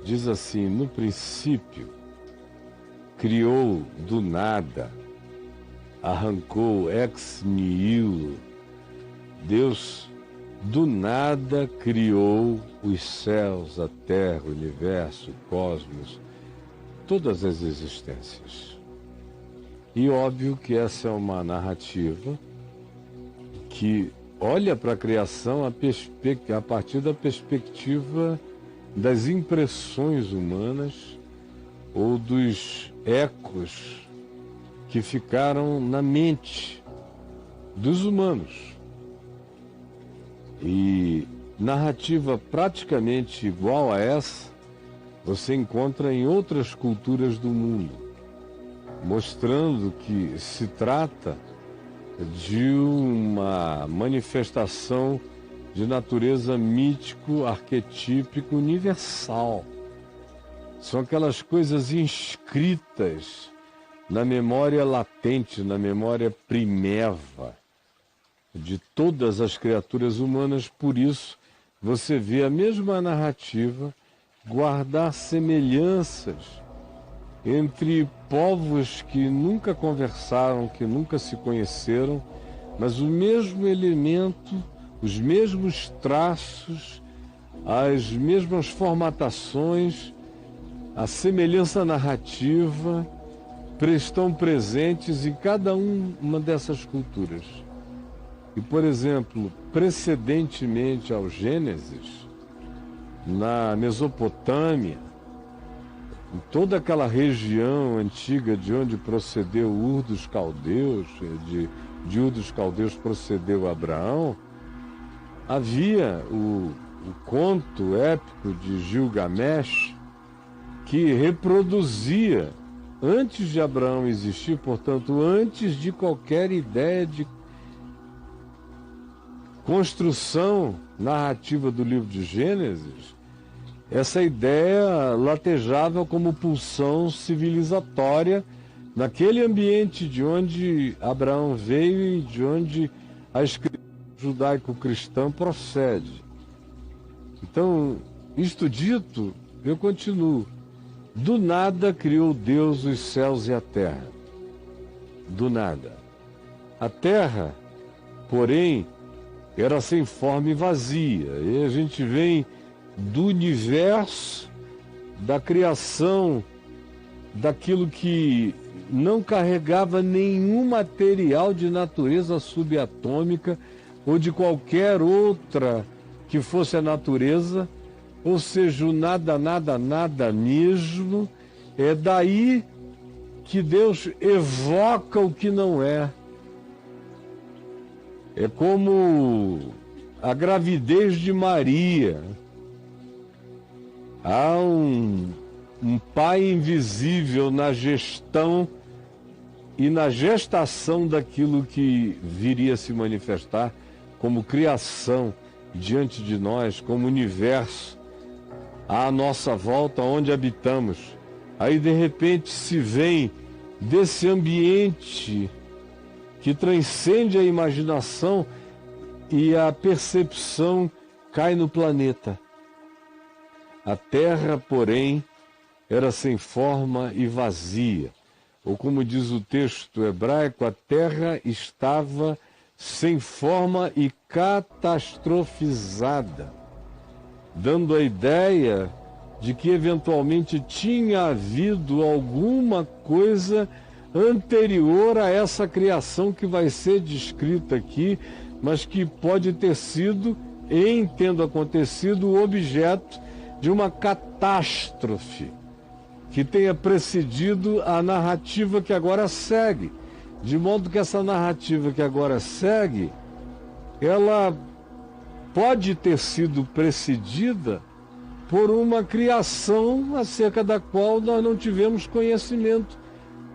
diz assim: no princípio, criou do nada, arrancou ex nihilo. Deus do nada criou os céus, a terra, o universo, o cosmos, todas as existências. E óbvio que essa é uma narrativa que olha para a criação a partir da perspectiva das impressões humanas ou dos ecos que ficaram na mente dos humanos. E narrativa praticamente igual a essa você encontra em outras culturas do mundo, mostrando que se trata de uma manifestação de natureza mítico, arquetípico, universal. São aquelas coisas inscritas na memória latente, na memória primeva de todas as criaturas humanas. Por isso, você vê a mesma narrativa guardar semelhanças entre povos que nunca conversaram, que nunca se conheceram, mas o mesmo elemento, os mesmos traços, as mesmas formatações, a semelhança narrativa estão presentes em cada uma dessas culturas. E, por exemplo, precedentemente ao Gênesis, na Mesopotâmia, em toda aquela região antiga de onde procedeu Ur dos Caldeus, de Ur dos Caldeus procedeu Abraão, havia o conto épico de Gilgamesh, que reproduzia, antes de Abraão existir, portanto, antes de qualquer ideia de construção narrativa do livro de Gênesis, essa ideia latejava como pulsão civilizatória naquele ambiente de onde Abraão veio e de onde a escritura judaico-cristã procede. Então, isto dito, eu continuo. Do nada criou Deus os céus e a terra. Do nada. A terra, porém, era sem forma e vazia. E a gente vem do universo, da criação, daquilo que não carregava nenhum material de natureza subatômica ou de qualquer outra que fosse a natureza, ou seja, o nada, nada, nada mesmo. É daí que Deus evoca o que não é. É como a gravidez de Maria. Há um pai invisível na gestão e na gestação daquilo que viria a se manifestar como criação diante de nós, como universo à nossa volta, onde habitamos. Aí, de repente, se vem desse ambiente que transcende a imaginação e a percepção cai no planeta. A terra, porém, era sem forma e vazia. Ou como diz o texto hebraico, a terra estava sem forma e catastrofizada, dando a ideia de que eventualmente tinha havido alguma coisa anterior a essa criação que vai ser descrita aqui, mas que pode ter sido, em tendo acontecido, o objeto de uma catástrofe que tenha precedido a narrativa que agora segue. De modo que essa narrativa que agora segue, ela pode ter sido precedida por uma criação acerca da qual nós não tivemos conhecimento.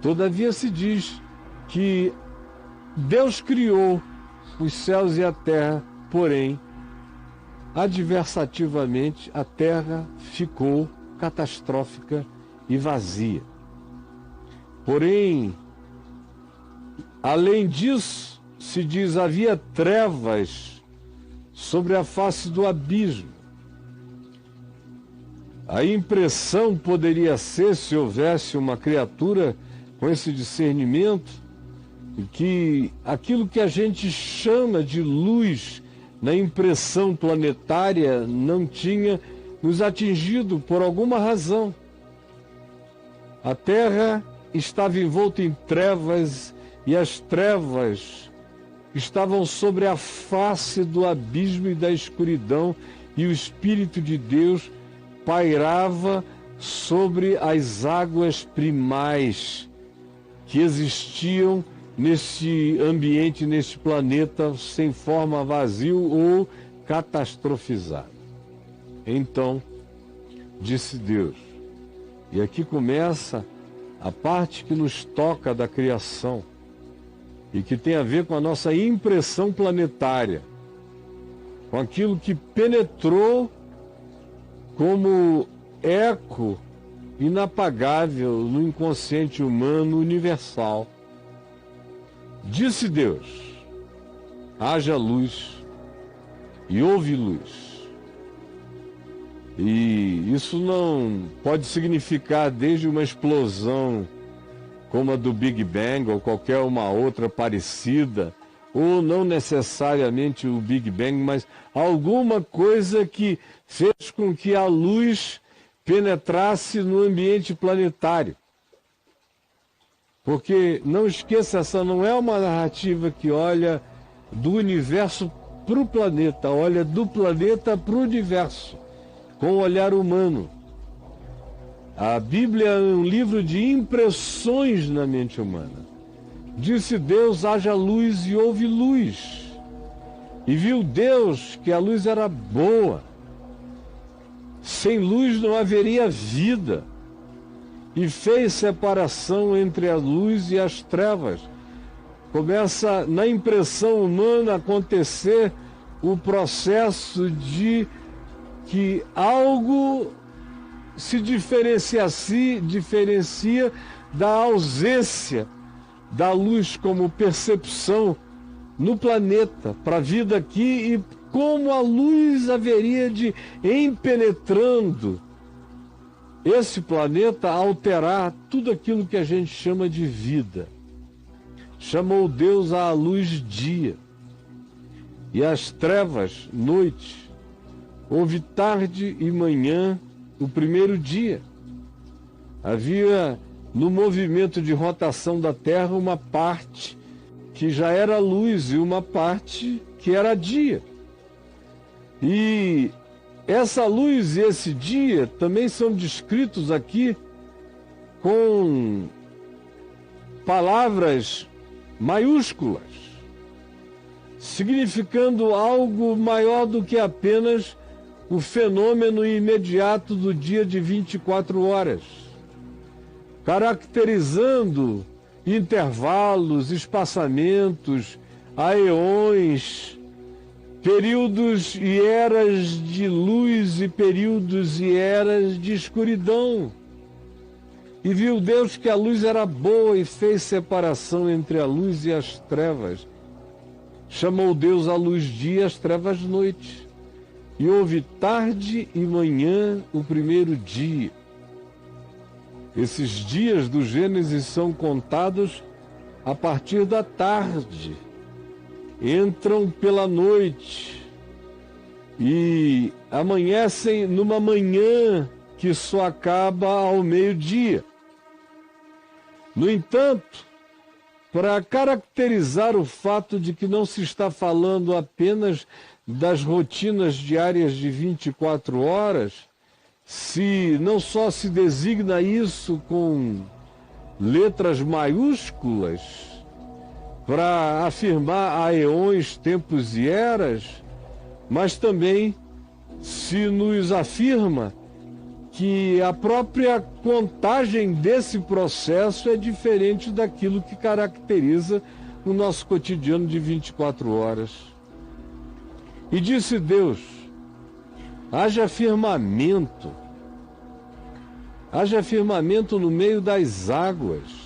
Todavia se diz que Deus criou os céus e a terra, porém, adversativamente, a terra ficou catastrófica e vazia. Porém, além disso, se diz, havia trevas sobre a face do abismo. A impressão poderia ser, se houvesse uma criatura com esse discernimento, que aquilo que a gente chama de luz na impressão planetária não tinha nos atingido por alguma razão. A Terra estava envolta em trevas e as trevas estavam sobre a face do abismo e da escuridão, e o Espírito de Deus pairava sobre as águas primais que existiam nesse ambiente, nesse planeta, sem forma, vazio ou catastrofizado. Então, disse Deus, e aqui começa a parte que nos toca da criação e que tem a ver com a nossa impressão planetária, com aquilo que penetrou como eco inapagável no inconsciente humano universal. Disse Deus, haja luz, e houve luz. E isso não pode significar desde uma explosão como a do Big Bang ou qualquer uma outra parecida, ou não necessariamente o Big Bang, mas alguma coisa que fez com que a luz penetrasse no ambiente planetário. Porque, não esqueça, essa não é uma narrativa que olha do universo para o planeta, olha do planeta para o universo, com o olhar humano. A Bíblia é um livro de impressões na mente humana. Disse Deus, haja luz, e houve luz. E viu Deus que a luz era boa. Sem luz não haveria vida. E fez separação entre a luz e as trevas. Começa na impressão humana a acontecer o processo de que algo se diferencia da ausência da luz como percepção no planeta, para a vida aqui, e como a luz haveria de, em penetrando esse planeta, alterar tudo aquilo que a gente chama de vida. Chamou Deus à luz dia, e às trevas noite. Houve tarde e manhã o primeiro dia. Havia no movimento de rotação da Terra uma parte que já era luz e uma parte que era dia. E essa luz e esse dia também são descritos aqui com palavras maiúsculas, significando algo maior do que apenas o fenômeno imediato do dia de 24 horas, caracterizando intervalos, espaçamentos, aeões, períodos e eras de luz e períodos e eras de escuridão. E viu Deus que a luz era boa e fez separação entre a luz e as trevas. Chamou Deus a luz dia e as trevas noite. E houve tarde e manhã o primeiro dia. Esses dias do Gênesis são contados a partir da tarde. Entram pela noite e amanhecem numa manhã que só acaba ao meio-dia. No entanto, para caracterizar o fato de que não se está falando apenas das rotinas diárias de 24 horas, se não só se designa isso com letras maiúsculas para afirmar aeões, tempos e eras, mas também se nos afirma que a própria contagem desse processo é diferente daquilo que caracteriza o nosso cotidiano de 24 horas. E disse Deus, haja firmamento no meio das águas,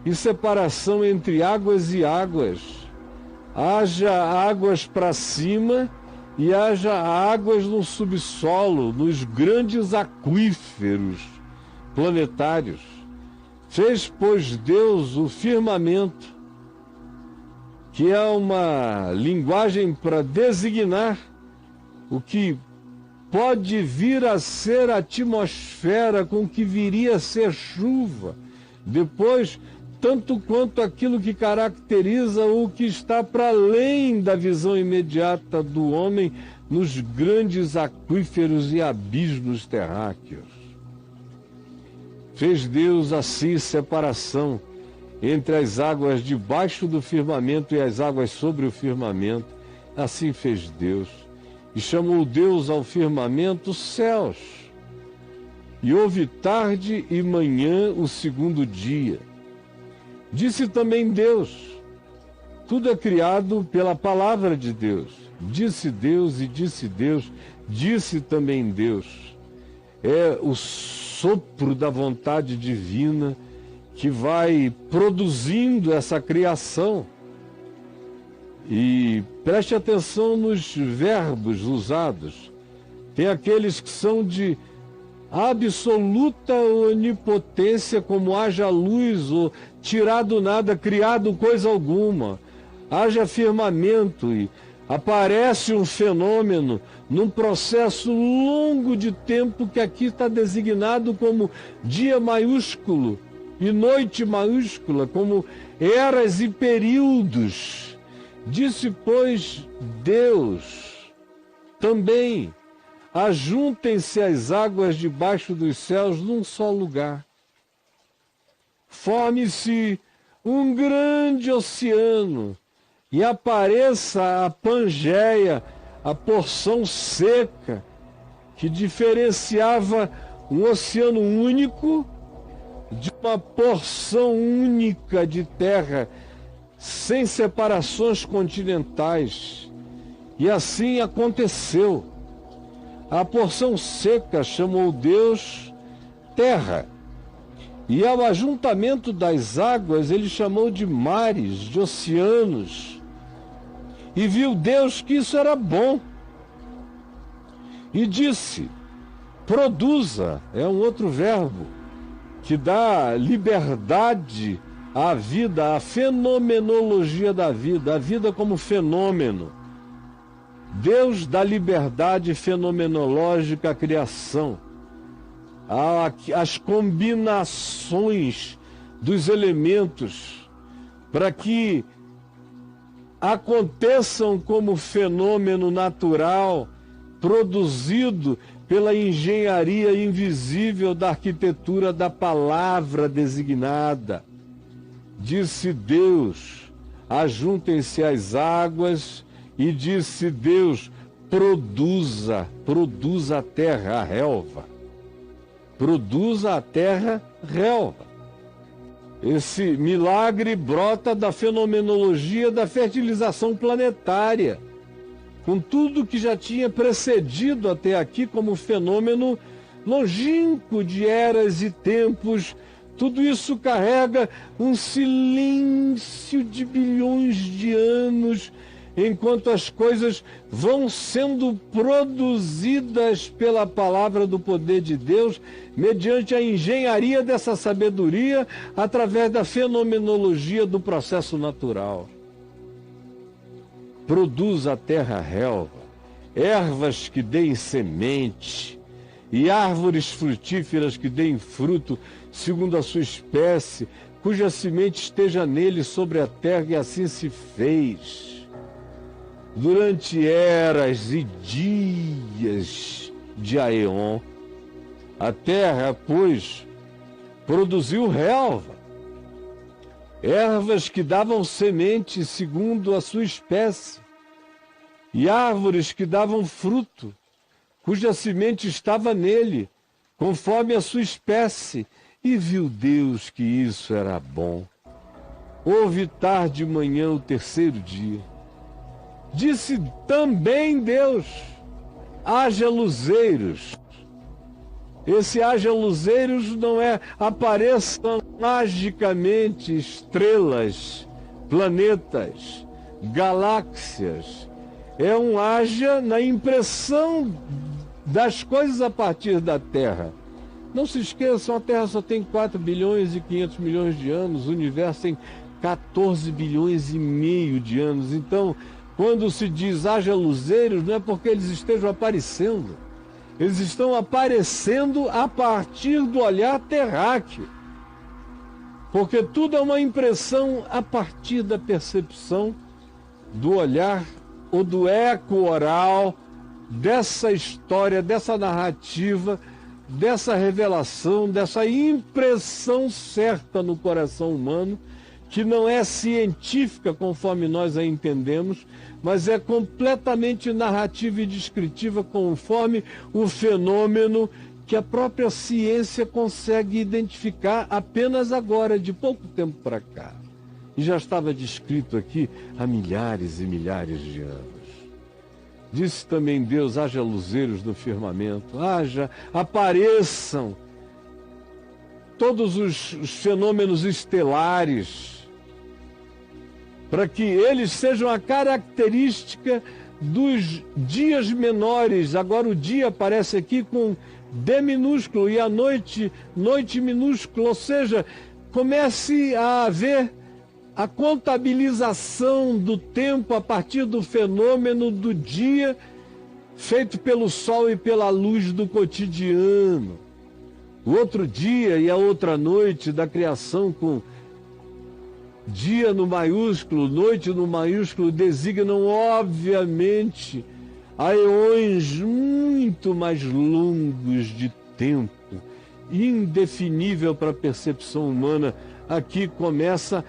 e separação entre águas e águas. Haja águas para cima e haja águas no subsolo, nos grandes aquíferos planetários. Fez, pois, Deus o firmamento, que é uma linguagem para designar o que pode vir a ser a atmosfera com que viria a ser chuva, depois, tanto quanto aquilo que caracteriza o que está para além da visão imediata do homem nos grandes aquíferos e abismos terráqueos. Fez Deus assim separação entre as águas debaixo do firmamento e as águas sobre o firmamento. Assim fez Deus. E chamou Deus ao firmamento céus. E houve tarde e manhã o segundo dia. Disse também Deus: tudo é criado pela palavra de Deus. Disse Deus e disse Deus, disse também Deus. É o sopro da vontade divina que vai produzindo essa criação. E preste atenção nos verbos usados. Tem aqueles que são de absoluta onipotência, como haja luz, ou tirar do nada, criado coisa alguma. Haja firmamento e aparece um fenômeno num processo longo de tempo que aqui está designado como dia maiúsculo e noite maiúscula, como eras e períodos. Disse, pois, Deus também: ajuntem-se as águas debaixo dos céus num só lugar. Forme-se um grande oceano e apareça a Pangeia, a porção seca, que diferenciava um oceano único de uma porção única de terra, sem separações continentais. E assim aconteceu. A porção seca chamou Deus terra, e ao ajuntamento das águas ele chamou de mares, de oceanos. E viu Deus que isso era bom. E disse: produza, é um outro verbo que dá liberdade à vida, à fenomenologia da vida, a vida como fenômeno. Deus dá liberdade fenomenológica à criação, às combinações dos elementos, para que aconteçam como fenômeno natural, produzido pela engenharia invisível da arquitetura da palavra designada. Disse Deus: ajuntem-se as águas, e disse Deus: produza a terra, a relva. Produza a terra, relva. Esse milagre brota da fenomenologia da fertilização planetária, com tudo que já tinha precedido até aqui como fenômeno longínquo de eras e tempos. Tudo isso carrega um silêncio de bilhões de anos, enquanto as coisas vão sendo produzidas pela palavra do poder de Deus, mediante a engenharia dessa sabedoria, através da fenomenologia do processo natural. Produz a terra relva, ervas que deem semente, e árvores frutíferas que deem fruto segundo a sua espécie, cuja semente esteja nele sobre a terra, e assim se fez. Durante eras e dias de Aeon, a terra, pois, produziu relva, ervas que davam semente segundo a sua espécie, e árvores que davam fruto, cuja semente estava nele, conforme a sua espécie. E viu Deus que isso era bom. Houve tarde e manhã o terceiro dia. Disse também Deus: haja luzeiros. Esse haja luzeiros não é apareçam magicamente estrelas, planetas, galáxias. é um haja na impressão das coisas a partir da Terra. Não se esqueçam, a Terra só tem 4 bilhões e 500 milhões de anos, o universo tem 14 bilhões e meio de anos. Então, quando se diz haja luzeiros, não é porque eles estejam aparecendo. Eles estão aparecendo a partir do olhar terráqueo. Porque tudo é uma impressão a partir da percepção do olhar ou do eco oral dessa história, dessa narrativa, dessa revelação, dessa impressão certa no coração humano, que não é científica conforme nós a entendemos, mas é completamente narrativa e descritiva conforme o fenômeno que a própria ciência consegue identificar apenas agora, de pouco tempo para cá. E já estava descrito aqui há milhares e milhares de anos. Disse também Deus, haja luzeiros no firmamento, apareçam todos os fenômenos estelares, para que eles sejam a característica dos dias menores. Agora o dia aparece aqui com D minúsculo e a noite minúsculo, ou seja, comece a haver a contabilização do tempo a partir do fenômeno do dia feito pelo sol e pela luz do cotidiano. O outro dia e a outra noite da criação com dia no maiúsculo, noite no maiúsculo, designam obviamente a eões muito mais longos de tempo, indefinível para a percepção humana. Aqui começa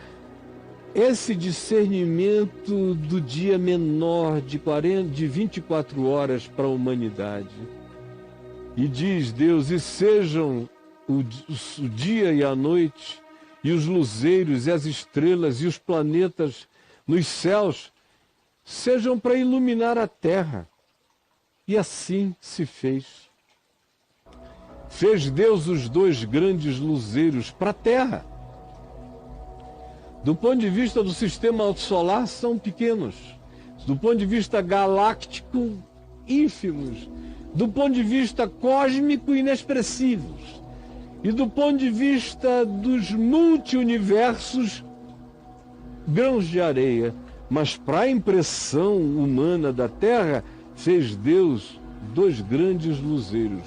esse discernimento do dia menor de 24 horas para a humanidade. E diz Deus, e sejam o dia e a noite, e os luzeiros e as estrelas e os planetas nos céus, sejam para iluminar a terra. E assim se fez. Fez Deus os 2 grandes luzeiros para a terra. Do ponto de vista do sistema solar, são pequenos. Do ponto de vista galáctico, ínfimos. Do ponto de vista cósmico, inexpressivos. E do ponto de vista dos multi-universos, grãos de areia. Mas para a impressão humana da Terra, fez Deus 2 grandes luzeiros.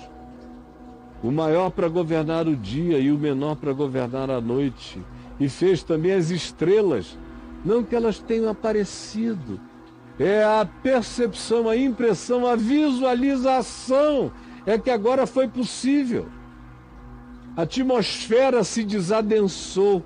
O maior para governar o dia e o menor para governar a noite. E fez também as estrelas, não que elas tenham aparecido. É a percepção, a impressão, a visualização é que agora foi possível. A atmosfera se desadensou.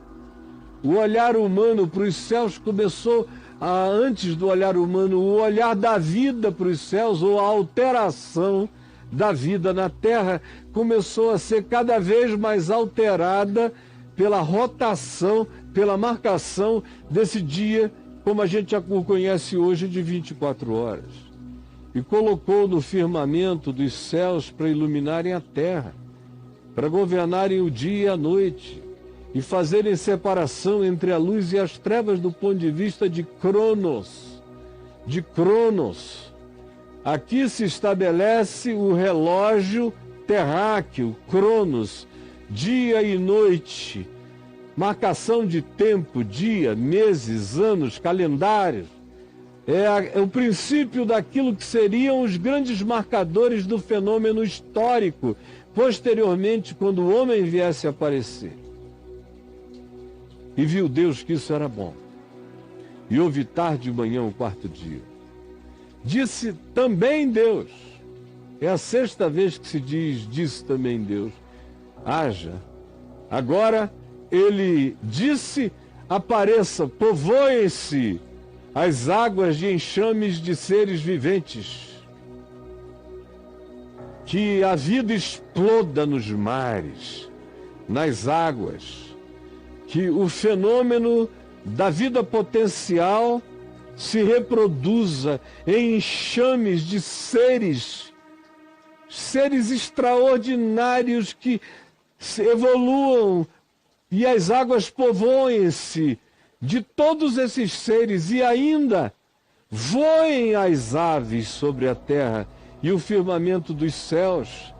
O olhar humano para os céus começou antes do olhar humano, o olhar da vida para os céus, ou a alteração da vida na Terra, começou a ser cada vez mais alterada pela rotação, pela marcação desse dia, como a gente já o conhece hoje, de 24 horas. E colocou no firmamento dos céus para iluminarem a terra, para governarem o dia e a noite, e fazerem separação entre a luz e as trevas do ponto de vista de Cronos. De Cronos. Aqui se estabelece o relógio terráqueo, Cronos, dia e noite, marcação de tempo, dia, meses, anos, calendários. É o princípio daquilo que seriam os grandes marcadores do fenômeno histórico, posteriormente, quando o homem viesse a aparecer. E viu Deus que isso era bom. E houve tarde e manhã o 4º dia. Disse também Deus. É a 6ª vez que se diz, disse também Deus. Haja. Agora ele disse, apareça, povoem-se as águas de enxames de seres viventes. Que a vida exploda nos mares, nas águas. Que o fenômeno da vida potencial se reproduza em enxames de seres extraordinários que evoluam e as águas povoem-se de todos esses seres e ainda Voem as aves sobre a terra e o firmamento dos céus,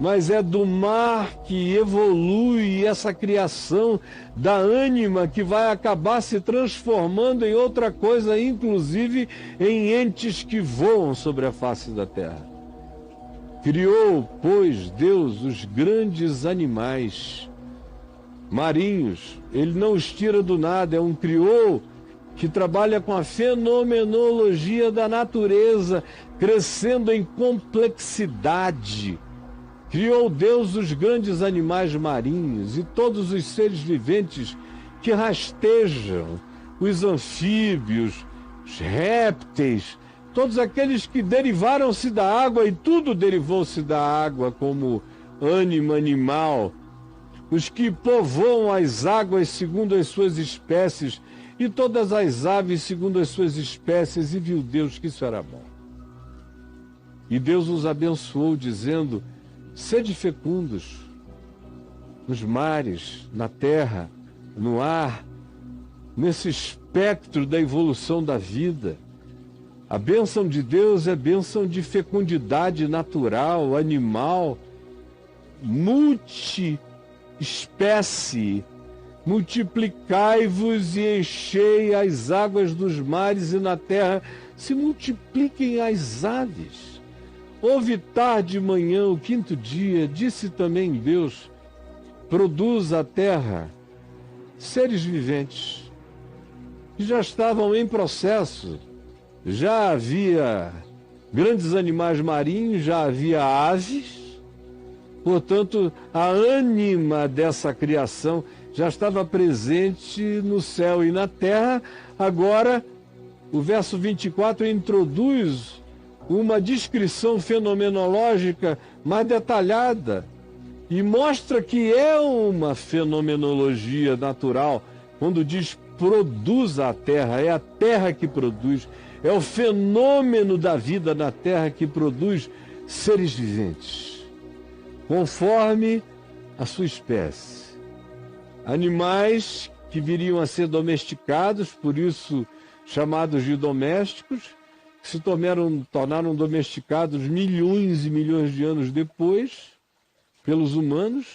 mas é do mar que evolui essa criação da ânima que vai acabar se transformando em outra coisa, inclusive em entes que voam sobre a face da terra. Criou, pois, Deus os grandes animais marinhos. Ele não os tira do nada, é um criou que trabalha com a fenomenologia da natureza, crescendo em complexidade. Criou Deus os grandes animais marinhos e todos os seres viventes que rastejam, os anfíbios, os répteis, todos aqueles que derivaram-se da água, e tudo derivou-se da água como ânima animal, os que povoam as águas segundo as suas espécies, e todas as aves segundo as suas espécies, e viu Deus que isso era bom. E Deus os abençoou, dizendo: sede fecundos nos mares, na terra, no ar, nesse espectro da evolução da vida. A bênção de Deus é bênção de fecundidade natural, animal, multi-espécie. Multiplicai-vos e enchei as águas dos mares, e na terra se multipliquem as aves. Houve tarde de manhã, o quinto dia, disse também Deus: produz a terra seres viventes, que já estavam em processo. Já havia grandes animais marinhos, já havia aves, portanto, a ânima dessa criação já estava presente no céu e na terra. Agora, o verso 24 introduz uma descrição fenomenológica mais detalhada e mostra que é uma fenomenologia natural. Quando diz produz a terra, é a terra que produz, é o fenômeno da vida na terra que produz seres viventes, conforme a sua espécie. Animais que viriam a ser domesticados, por isso chamados de domésticos, que se tornaram domesticados milhões e milhões de anos depois, pelos humanos,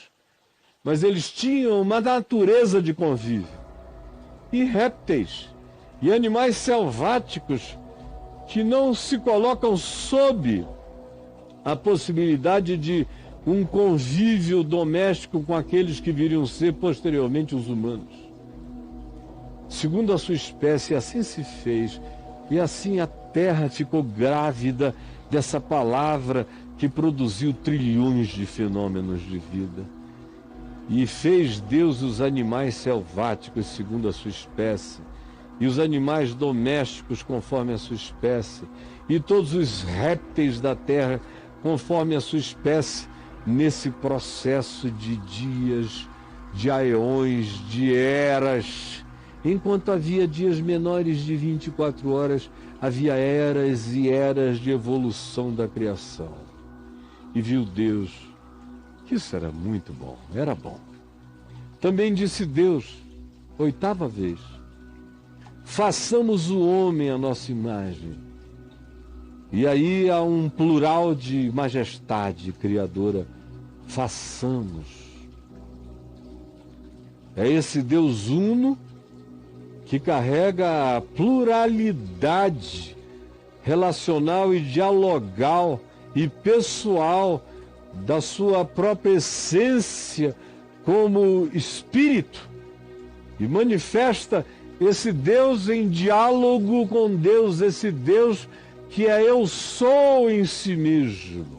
mas eles tinham uma natureza de convívio. E répteis, e animais selváticos, que não se colocam sob a possibilidade de um convívio doméstico com aqueles que viriam ser posteriormente os humanos. Segundo a sua espécie, assim se fez, e assim a terra ficou grávida dessa palavra que produziu trilhões de fenômenos de vida. E fez Deus os animais selváticos segundo a sua espécie, e os animais domésticos conforme a sua espécie, e todos os répteis da terra conforme a sua espécie, nesse processo de dias, de aeões, de eras. Enquanto havia dias menores de 24 horas, havia eras e eras de evolução da criação. E viu Deus que isso era muito bom, era bom. Também disse Deus, oitava vez: façamos o homem à nossa imagem. E aí há um plural de majestade criadora. Façamos. É esse Deus uno que carrega a pluralidade relacional e dialogal e pessoal da sua própria essência como espírito, e manifesta esse Deus em diálogo com Deus, esse Deus que é eu sou em si mesmo.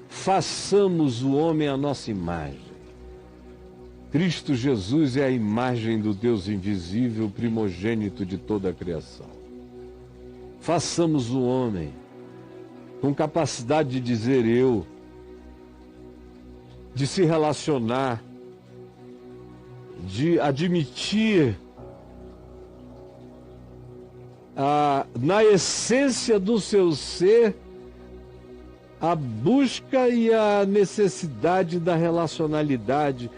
Façamos o homem à nossa imagem. Cristo Jesus é a imagem do Deus invisível, primogênito de toda a criação. Façamos o homem com capacidade de dizer eu, de se relacionar, de admitir na essência do seu ser a busca e a necessidade da relacionalidade.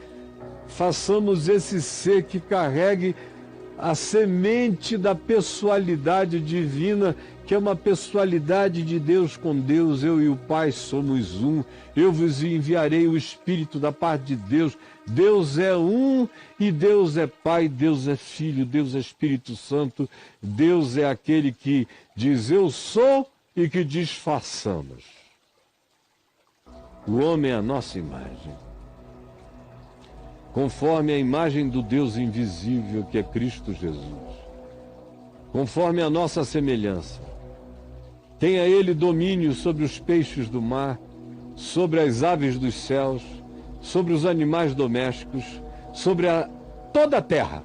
Façamos esse ser que carregue a semente da pessoalidade divina, que é uma pessoalidade de Deus com Deus. Eu e o Pai somos um. Eu vos enviarei o Espírito da parte de Deus. Deus é um e Deus é Pai, Deus é Filho, Deus é Espírito Santo. Deus é aquele que diz eu sou e que diz façamos. O homem é a nossa imagem, conforme a imagem do Deus invisível que é Cristo Jesus, conforme a nossa semelhança. Tenha ele domínio sobre os peixes do mar, sobre as aves dos céus, sobre os animais domésticos, sobre toda a terra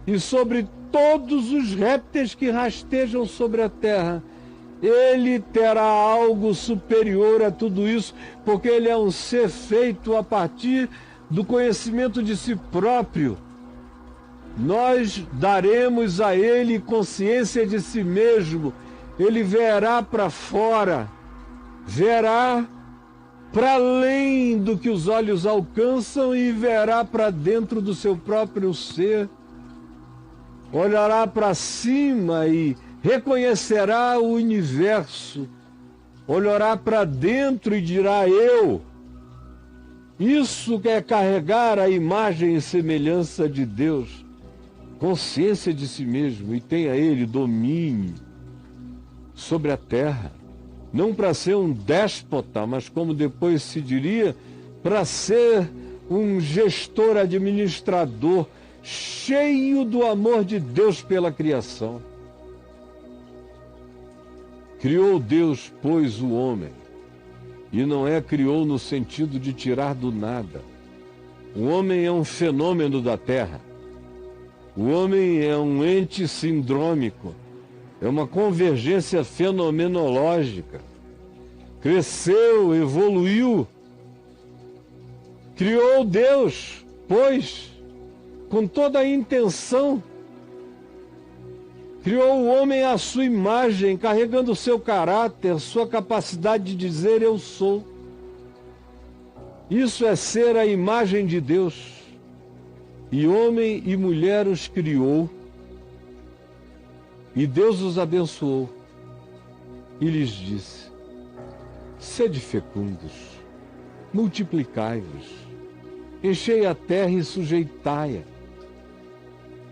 e sobre todos os répteis que rastejam sobre a terra. Ele terá algo superior a tudo isso, porque ele é um ser feito a partir do conhecimento de si próprio. Nós daremos a ele consciência de si mesmo. Ele verá para fora, verá para além do que os olhos alcançam e verá para dentro do seu próprio ser. Olhará para cima e reconhecerá o universo. Olhará para dentro e dirá eu. Isso que é carregar a imagem e semelhança de Deus, consciência de si mesmo, e tenha ele domínio sobre a terra, não para ser um déspota, mas como depois se diria, para ser um gestor, administrador, cheio do amor de Deus pela criação. Criou Deus, pois, o homem, e não criou no sentido de tirar do nada. O homem é um fenômeno da terra. O homem é um ente sindrômico. É uma convergência fenomenológica. Cresceu, evoluiu. Criou Deus, pois, com toda a intenção. Criou o homem à sua imagem, carregando o seu caráter, sua capacidade de dizer eu sou. Isso é ser a imagem de Deus. E homem e mulher os criou. E Deus os abençoou. E lhes disse: sede fecundos, multiplicai-vos, enchei a terra e sujeitai-a.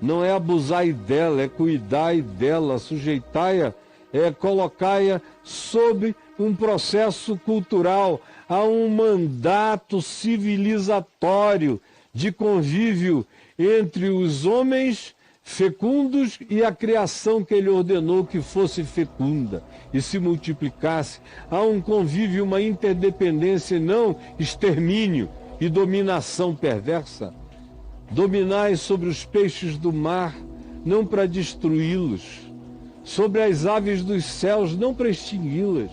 Não é abusai dela, é cuidai dela, sujeitai-a, é colocai-a sob um processo cultural, a um mandato civilizatório de convívio entre os homens fecundos e a criação que ele ordenou que fosse fecunda e se multiplicasse. Há um convívio, uma interdependência, não extermínio e dominação perversa. Dominai sobre os peixes do mar, não para destruí-los, sobre as aves dos céus, não para extingui-las,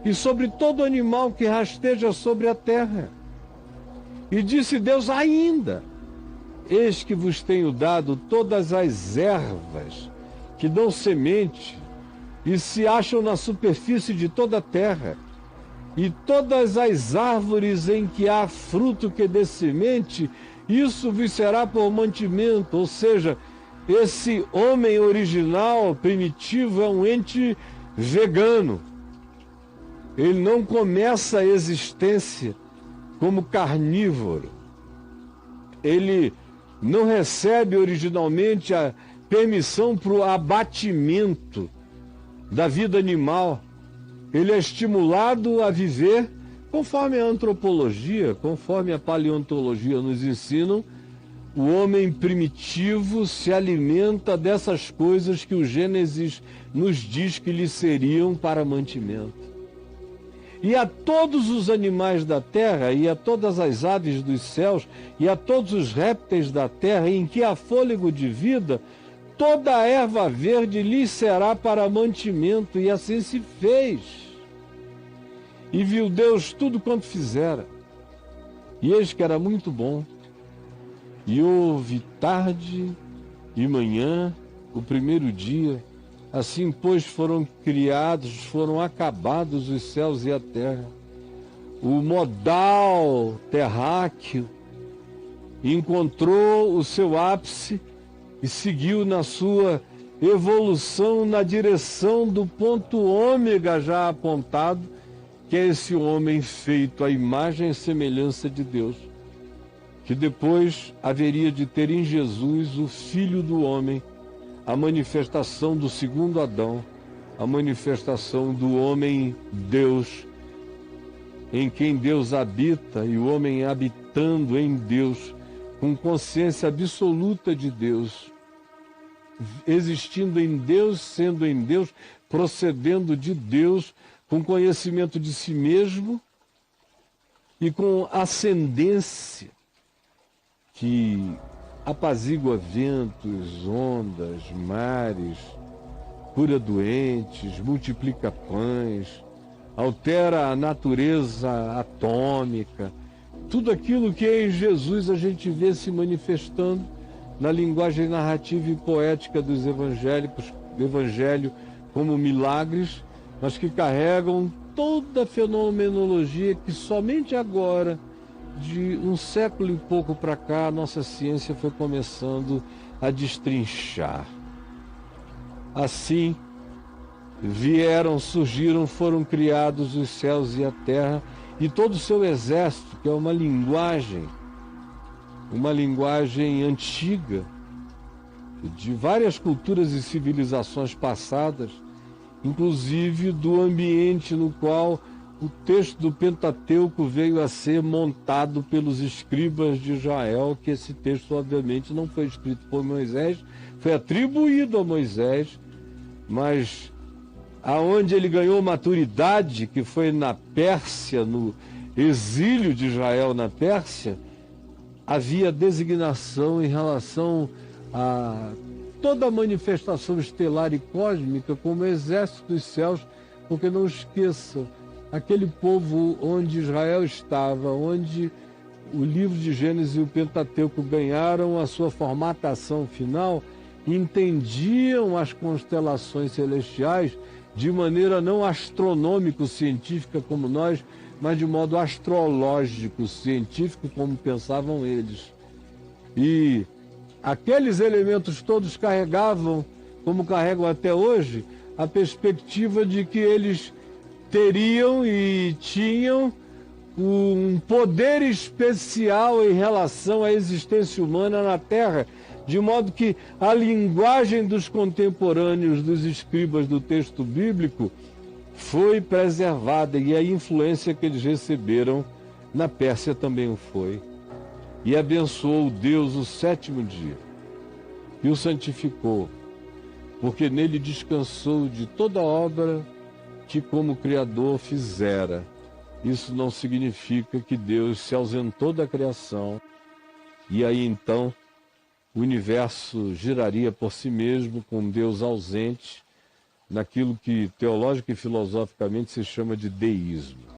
e sobre todo animal que rasteja sobre a terra. E disse Deus ainda: eis que vos tenho dado todas as ervas que dão semente e se acham na superfície de toda a terra, e todas as árvores em que há fruto que dê semente, isso vos será por mantimento. Ou seja, esse homem original, primitivo, é um ente vegano. Ele não começa a existência como carnívoro. Ele não recebe originalmente a permissão para o abatimento da vida animal. Ele é estimulado a viver conforme a antropologia, conforme a paleontologia nos ensinam. O homem primitivo se alimenta dessas coisas que o Gênesis nos diz que lhe seriam para mantimento. E a todos os animais da terra, e a todas as aves dos céus, e a todos os répteis da terra, em que há fôlego de vida, toda a erva verde lhes será para mantimento, e assim se fez. E viu Deus tudo quanto fizera, e eis que era muito bom. E houve tarde e manhã, o primeiro dia. Assim, pois, foram criados, foram acabados os céus e a terra. O modal terráqueo encontrou o seu ápice e seguiu na sua evolução na direção do ponto ômega já apontado, que é esse homem feito à imagem e semelhança de Deus, que depois haveria de ter em Jesus o Filho do homem, a manifestação do segundo Adão, a manifestação do homem Deus, em quem Deus habita e o homem habitando em Deus, com consciência absoluta de Deus, existindo em Deus, sendo em Deus, procedendo de Deus, com conhecimento de si mesmo e com ascendência que apazigua ventos, ondas, mares, cura doentes, multiplica pães, altera a natureza atômica, tudo aquilo que em Jesus a gente vê se manifestando na linguagem narrativa e poética dos evangélicos, do evangelho como milagres, mas que carregam toda a fenomenologia que somente agora, de um século e pouco para cá, a nossa ciência foi começando a destrinchar. Assim, surgiram, foram criados os céus e a terra e todo o seu exército, que é uma linguagem antiga, de várias culturas e civilizações passadas, inclusive do ambiente no qual o texto do Pentateuco veio a ser montado pelos escribas de Israel, que esse texto obviamente não foi escrito por Moisés, foi atribuído a Moisés, mas aonde ele ganhou maturidade, que foi na Pérsia, no exílio de Israel na Pérsia, havia designação em relação a toda a manifestação estelar e cósmica como exército dos céus, porque não esqueçam, aquele povo onde Israel estava, onde o livro de Gênesis e o Pentateuco ganharam a sua formatação final, entendiam as constelações celestiais de maneira não astronômico-científica como nós, mas de modo astrológico-científico como pensavam eles. E aqueles elementos todos carregavam, como carregam até hoje, a perspectiva de que eles teriam e tinham um poder especial em relação à existência humana na Terra, de modo que a linguagem dos contemporâneos, dos escribas do texto bíblico, foi preservada, e a influência que eles receberam na Pérsia também o foi. E abençoou Deus o sétimo dia e o santificou, porque nele descansou de toda obra que como Criador fizera. Isso não significa que Deus se ausentou da criação e aí então o universo giraria por si mesmo com Deus ausente, naquilo que teológica e filosoficamente se chama de deísmo.